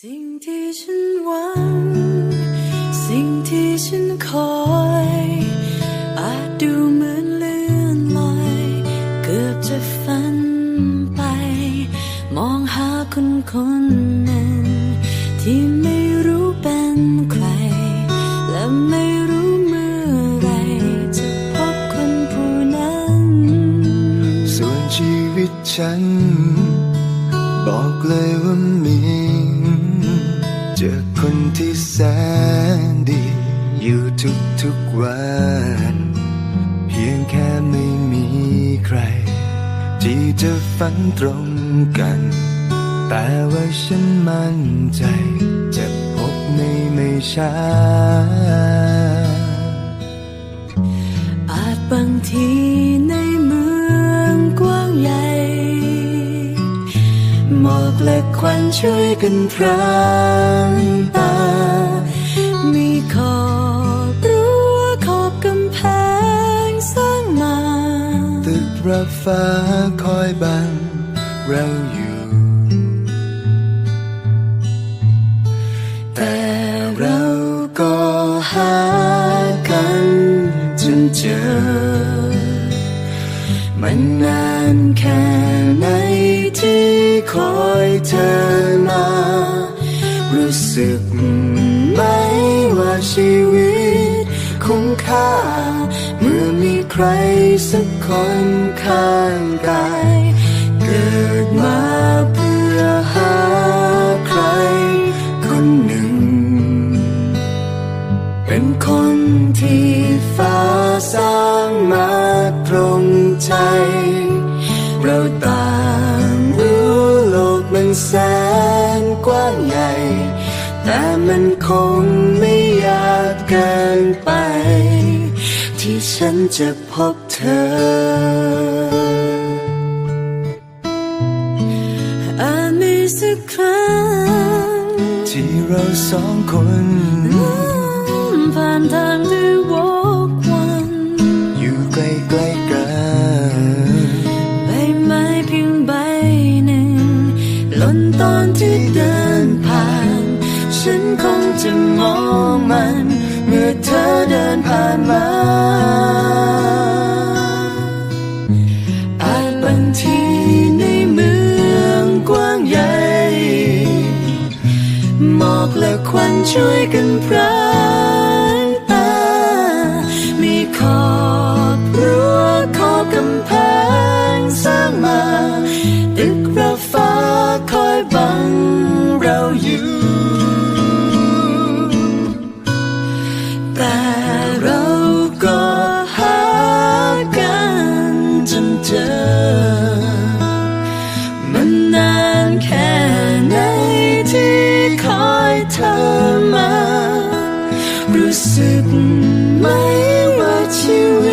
สิ่งที่ฉันหวังสิ่งที่ฉันคอยอาจดูเหมือนเลื่อนลอยเกือบจะฝันไปมองหาคนหนึ่งที่ไม่รู้เป็นใครและไม่รู้เมื่อไรจะพบคนผู้นั้นส่วนชีวิตฉันบอกเลยว่ามีเจอคนที่แสนดีอยู่ทุกวันเพียงแค่ไม่มีใครที่จะฝันตรงกันแต่ว่าฉันมั่นใจจะพบในไม่ช้าอาจบางทีในเมืองกว้างใหญ่หมอกและควันช่วยกันพรางตามีขอบรั้วขอบกำแพงสร้างมาตึกระฟ้าคอยบังเราอยู่แต่เราก็หากันจนเจอมันนานแค่ไหนที่คอยเธอมารู้สึกไหมว่าชีวิตคุ้มค่าเมื่อมีใครสักคนข้างกายเกิดมาเพื่อหาใครคนหนึ่งเป็นคนที่ฟ้าสร้างมาตรงใจเราต่างรู้โลกมันแสนกว้างใหญ่แต่มันคงไม่ยากเกินไปที่ฉันจะพบเธออาจมีสักครั้งที่เราสองคนผ่านทางที่วกวนอยู่ใกล้ๆกันใบไม้เพียงใบหนึ่งหล่นตอนที่เดินผ่านฉันคงจะมองมันเมื่อเธอเดินผ่านมาอาจบางทีในเมืองกว้างใหญ่หมอกและควันช่วยกันพรางตามีขอบรั้วขอบกำแพงสร้างมาตึกระฟ้าคอยบังเราอยู่แต่เราก็หากันจนเจอมันนานแค่ไหนที่คอยเธอมารู้สึกไหมว่าชีวิ